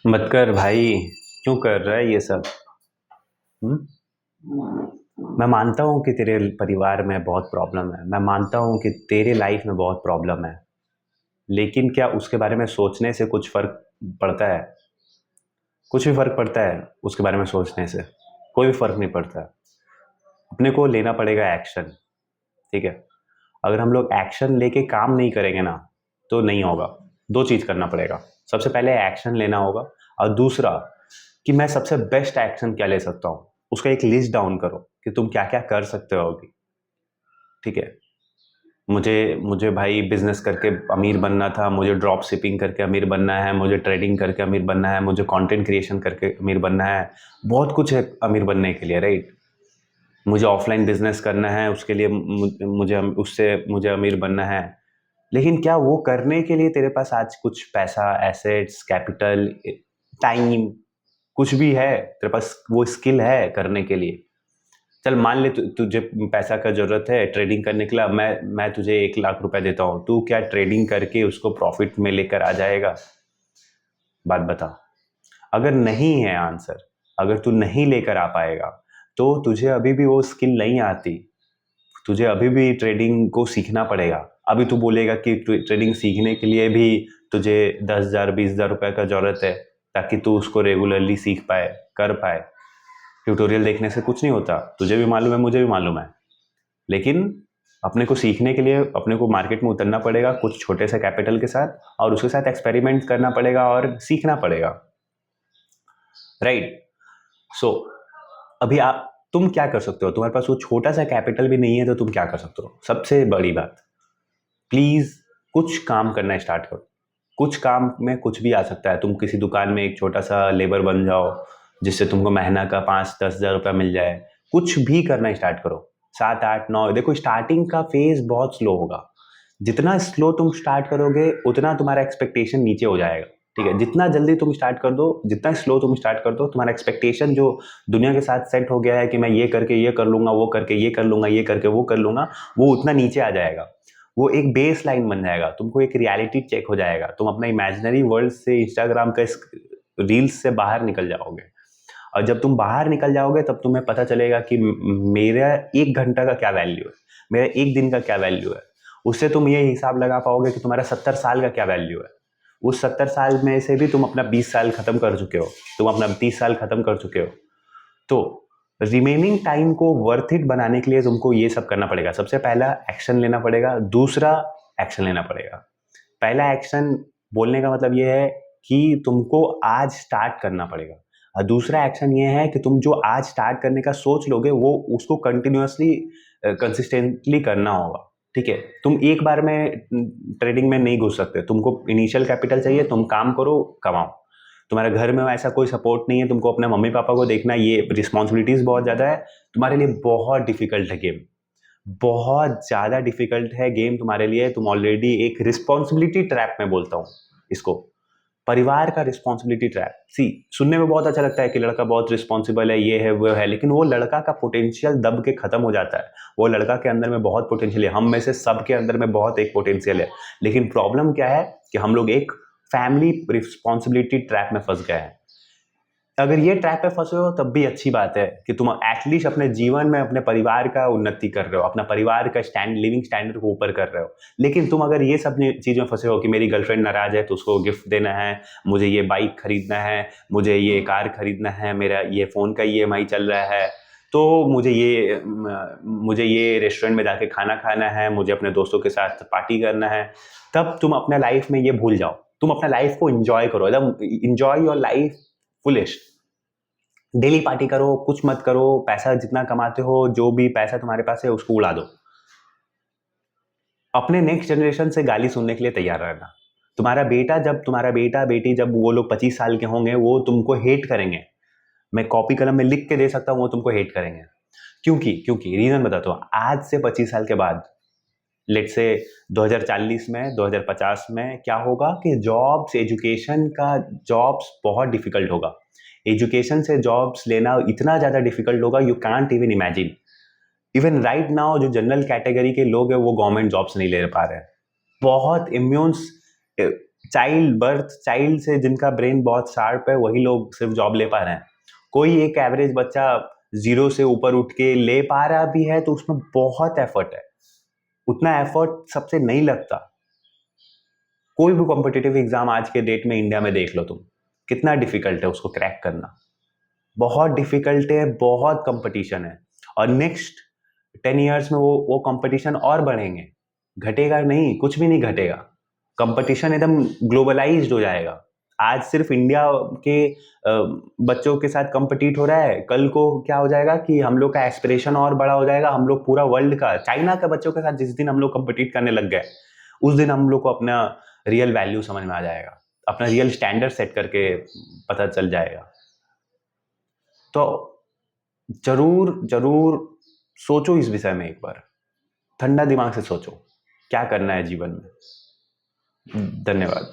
मत कर भाई। क्यों कर रहा है ये सब? हम्म? मैं मानता हूँ कि तेरे परिवार में बहुत प्रॉब्लम है, मैं मानता हूँ कि तेरे लाइफ में बहुत प्रॉब्लम है। लेकिन क्या उसके बारे में सोचने से कुछ फर्क पड़ता है? कुछ भी फर्क पड़ता है उसके बारे में सोचने से? कोई भी फर्क नहीं पड़ता। अपने को लेना पड़ेगा एक्शन। ठीक है। अगर हम लोग एक्शन लेके काम नहीं करेंगे ना, तो नहीं होगा। दो चीज करना पड़ेगा। सबसे पहले एक्शन लेना होगा, और दूसरा कि मैं सबसे बेस्ट एक्शन क्या ले सकता हूँ, उसका एक लिस्ट डाउन करो कि तुम क्या क्या कर सकते हो अभी। ठीक है। मुझे मुझे भाई बिजनेस करके अमीर बनना था, मुझे ड्रॉप शिपिंग करके अमीर बनना है, मुझे ट्रेडिंग करके अमीर बनना है, मुझे कंटेंट क्रिएशन करके अमीर बनना है। बहुत कुछ है अमीर बनने के लिए, राइट? मुझे ऑफलाइन बिजनेस करना है, उसके लिए मुझे उससे मुझे अमीर बनना है। लेकिन क्या वो करने के लिए तेरे पास आज कुछ पैसा, एसेट्स, कैपिटल, टाइम, कुछ भी है तेरे पास? वो स्किल है करने के लिए? चल मान ले तुझे पैसा का जरूरत है, ट्रेडिंग करने के लिए। मैं तुझे 1 लाख रुपए देता हूँ, तू क्या ट्रेडिंग करके उसको प्रॉफिट में लेकर आ जाएगा? बात बता। अगर नहीं है आंसर, अगर तू नहीं लेकर आ पाएगा, तो तुझे अभी भी वो स्किल नहीं आती। तुझे अभी भी ट्रेडिंग को सीखना पड़ेगा। अभी तू बोलेगा कि ट्रेडिंग सीखने के लिए भी तुझे 10,000 20,000 रुपए का जरूरत है, ताकि तू उसको रेगुलरली सीख पाए, कर पाए। ट्यूटोरियल देखने से कुछ नहीं होता, तुझे भी मालूम है, मुझे भी मालूम है। लेकिन अपने को सीखने के लिए अपने को मार्केट में उतरना पड़ेगा कुछ छोटे से कैपिटल के साथ, और उसके साथ एक्सपेरिमेंट करना पड़ेगा और सीखना पड़ेगा, राइट? सो अभी आप तुम क्या कर सकते हो? तुम्हारे पास वो छोटा सा कैपिटल भी नहीं है, तो तुम क्या कर सकते हो? सबसे बड़ी बात, प्लीज कुछ काम करना स्टार्ट करो। कुछ काम में कुछ भी आ सकता है। तुम किसी दुकान में एक छोटा सा लेबर बन जाओ, जिससे तुमको महीना का 5-10 हज़ार रुपया मिल जाए। कुछ भी करना स्टार्ट करो। 7-8-9, देखो स्टार्टिंग का फेज बहुत स्लो होगा। जितना स्लो तुम स्टार्ट करोगे, उतना तुम्हारा एक्सपेक्टेशन नीचे हो जाएगा। ठीक है। जितना जल्दी तुम स्टार्ट कर दो, जितना स्लो तुम स्टार्ट कर दो, तुम्हारा एक्सपेक्टेशन जो दुनिया के साथ सेट हो गया है कि मैं ये करके ये कर लूंगा, वो करके ये कर लूंगा, ये करके वो कर लूंगा, वो उतना नीचे आ जाएगा। वो एक बेस लाइन बन जाएगा, तुमको एक रियलिटी चेक हो जाएगा। तुम अपना इमेजिनरी वर्ल्ड से, इंस्टाग्राम का रील्स से बाहर निकल जाओगे। और जब तुम बाहर निकल जाओगे, तब तुम्हें पता चलेगा कि मेरा 1 घंटा का क्या वैल्यू है, मेरा एक दिन का क्या वैल्यू है। उससे तुम ये हिसाब लगा पाओगे कि तुम्हारा 70 साल का क्या वैल्यू है। उस 70 साल में से भी तुम अपना 20 साल खत्म कर चुके हो, तुम अपना 30 साल खत्म कर चुके हो। तो रिमेनिंग टाइम को वर्थ इट बनाने के लिए तुमको ये सब करना पड़ेगा। सबसे पहला एक्शन लेना पड़ेगा, दूसरा एक्शन लेना पड़ेगा। पहला एक्शन बोलने का मतलब ये है कि तुमको आज स्टार्ट करना पड़ेगा, और दूसरा एक्शन ये है कि तुम जो आज स्टार्ट करने का सोच लोगे, वो उसको कंटिन्यूअसली कंसिस्टेंटली करना होगा। ठीक है। तुम एक बार में ट्रेडिंग में नहीं घुस सकते, तुमको इनिशियल कैपिटल चाहिए। तुम काम करो, कमाओ। तुम्हारे घर में ऐसा कोई सपोर्ट नहीं है, तुमको अपने मम्मी पापा को देखना, ये रिस्पॉन्सिबिलिटीज बहुत ज्यादा है। तुम्हारे लिए बहुत डिफिकल्ट है गेम, बहुत ज्यादा डिफिकल्ट है गेम तुम्हारे लिए। तुम ऑलरेडी एक रिस्पॉन्सिबिलिटी ट्रैप में बोलता हूँ इसको, परिवार का रिस्पॉन्सिबिलिटी ट्रैप। सी, सुनने में बहुत अच्छा लगता है कि लड़का बहुत रिस्पॉन्सिबल है, ये है वो है, लेकिन वो लड़का का पोटेंशियल दब के खत्म हो जाता है। वो लड़का के अंदर में बहुत पोटेंशियल है, हम में से सब के अंदर में बहुत एक पोटेंशियल है। लेकिन प्रॉब्लम क्या है कि हम लोग एक फैमिली रिस्पॉन्सिबिलिटी ट्रैप में फंस गए हैं। अगर ये ट्रैप पे फंसे हो, तब भी अच्छी बात है कि तुम एटलीस्ट अपने जीवन में अपने परिवार का उन्नति कर रहे हो, अपना परिवार का लिविंग स्टैंडर्ड को ऊपर कर रहे हो। लेकिन तुम अगर ये सब चीजों में फंसे हो कि मेरी गर्लफ्रेंड नाराज है तो उसको गिफ्ट देना है, मुझे ये बाइक खरीदना है, मुझे ये कार खरीदना है, मेरा ये फोन का ईएमआई चल रहा है, तो मुझे ये रेस्टोरेंट में जाके खाना खाना है, मुझे अपने दोस्तों के साथ पार्टी करना है, तब तुम अपने लाइफ में ये भूल जाओ। तुम अपना लाइफ को एंजॉय करो, एकदम enjoy your life foolish. Daily party करो, कुछ मत करो। पैसा जितना कमाते हो, जो भी पैसा तुम्हारे पास है, उसको उड़ा दो। अपने नेक्स्ट जनरेशन से गाली सुनने के लिए तैयार रहना। तुम्हारा बेटा बेटी जब वो लोग 25 साल के होंगे, वो तुमको हेट करेंगे। मैं कॉपी कलम में लिख के दे सकता हूँ, वो तुमको हेट करेंगे। क्योंकि क्योंकि रीजन बताता हूँ। आज से 25 साल के बाद, लेट से 2040 में, 2050 में क्या होगा कि जॉब्स, एजुकेशन का जॉब्स बहुत डिफिकल्ट होगा। एजुकेशन से जॉब्स लेना इतना ज्यादा डिफिकल्ट होगा, you can't even imagine. Even right now जो जनरल कैटेगरी के लोग हैं, वो गवर्नमेंट जॉब्स नहीं ले पा रहे हैं। बहुत इम्यून्स चाइल्ड से जिनका ब्रेन बहुत शार्प है वही लोग सिर्फ जॉब ले पा रहे हैं। कोई एक एवरेज बच्चा जीरो से ऊपर उठ के ले पा रहा भी है तो उसमें बहुत एफर्ट है, उतना एफर्ट सबसे नहीं लगता। कोई भी कॉम्पिटिटिव एग्जाम आज के डेट में इंडिया में देख लो तुम, कितना डिफिकल्ट है उसको क्रैक करना, बहुत डिफिकल्ट है, बहुत कंपटीशन है। और नेक्स्ट 10 years में वो कंपटीशन और बढ़ेंगे, घटेगा नहीं, कुछ भी नहीं घटेगा। कंपटीशन एकदम ग्लोबलाइज्ड हो जाएगा। आज सिर्फ इंडिया के बच्चों के साथ कंपटीट हो रहा है, कल को क्या हो जाएगा कि हम लोग का एस्पिरेशन और बड़ा हो जाएगा, हम लोग पूरा वर्ल्ड का, चाइना के बच्चों के साथ जिस दिन हम लोग कंपटीट करने लग गए उस दिन हम लोग को अपना रियल वैल्यू समझ में आ जाएगा, अपना रियल स्टैंडर्ड सेट करके पता चल जाएगा। तो जरूर जरूर सोचो इस विषय में, एक बार ठंडा दिमाग से सोचो क्या करना है जीवन में। धन्यवाद।